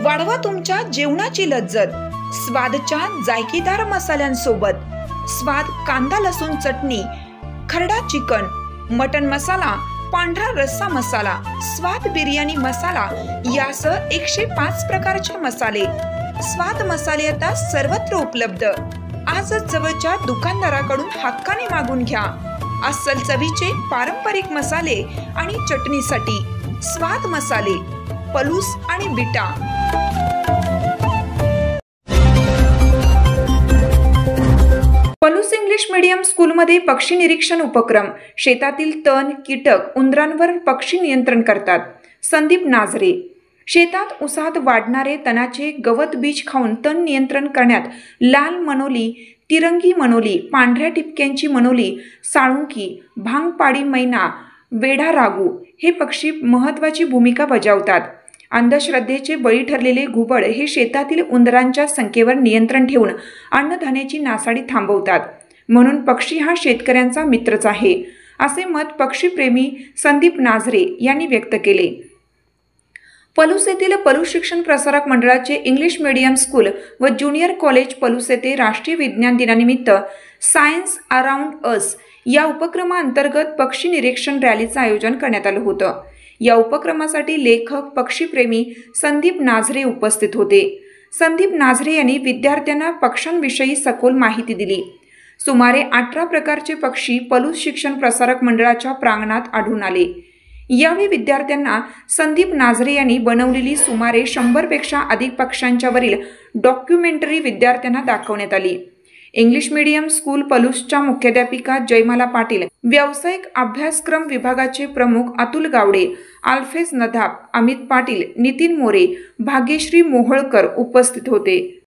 वाढवा तुमच्या जेवणाची लज्जत स्वादच्या जायकेदार मसाल्यांसोबत। स्वाद कांदा लसूण चटणी, खरडा चिकन, मटन मसाला, पांढरा रस्सा मसाला, स्वाद बिर्याणी मसाला यासह 105 प्रकारचे मसाले। स्वाद मसाले आता सर्वत्र उपलब्ध। आजच जवळच्या दुकानदाराकडून हक्काने मागून घ्या। अस्सल चवीचे पारंपरिक मसाले आणि चटणीसाठी स्वाद मसाले, पलूस आणि बिटा। पलूस इंग्लिश मीडियम स्कूलमध्ये पक्षी निरीक्षण उपक्रम। शेतातील तण, कीटक, उंदरांवर पक्षी नियंत्रण करतात। संदीप नाझरे। शेतात उसात वाढणारे तणाचे गवत बीज खाऊन तण नियंत्रण करण्यात लाल मनोली, तिरंगी मनोली, पांढऱ्या टिपक्यांची मनोली, साळुंकी, भांगपाडी मैना, वेढा रागू हे पक्षी महत्त्वाची भूमिका बजावतात। अंधश्रद्धेचे बळी ठरलेले घुबड हे शेतातील उंदरांच्या संख्येवर नियंत्रण ठेवून अन्नधान्याची नासाडी थांबवतात। म्हणून पक्षी हा शेतकऱ्यांचा मित्रच आहे, असे मत पक्षीप्रेमी संदीप नाझरे यांनी व्यक्त केले। पलूस येथील पलूस शिक्षण प्रसारक मंडळाचे इंग्लिश मीडियम स्कूल व ज्युनियर कॉलेज पलूस येथे राष्ट्रीय विज्ञान दिनानिमित्त सायन्स अराउंड अस या उपक्रमाअंतर्गत पक्षी निरीक्षण रॅलीचं आयोजन करण्यात आलं होतं। या उपक्रमासाठी लेखक पक्षीप्रेमी संदीप नाझरे उपस्थित होते। संदीप नाझरे यांनी विद्यार्थ्यांना पक्ष्यांविषयी सखोल माहिती दिली। सुमारे 18 प्रकारचे पक्षी पलूस शिक्षण प्रसारक मंडळाच्या प्रांगणात आढळून आले। यावेळी विद्यार्थ्यांना संदीप नाझरे यांनी बनवलेली सुमारे 100 पेक्षा अधिक पक्ष्यांच्यावरील डॉक्युमेंटरी विद्यार्थ्यांना दाखवण्यात आली। इंग्लिश मीडियम स्कूल पलूसच्या मुख्याध्यापिका जयमाला पाटील, व्यावसायिक अभ्यासक्रम विभागाचे प्रमुख अतुल गावडे, अल्फेज नदाब, अमित पाटील, नितीन मोरे, भाग्यश्री मोहोळकर उपस्थित होते।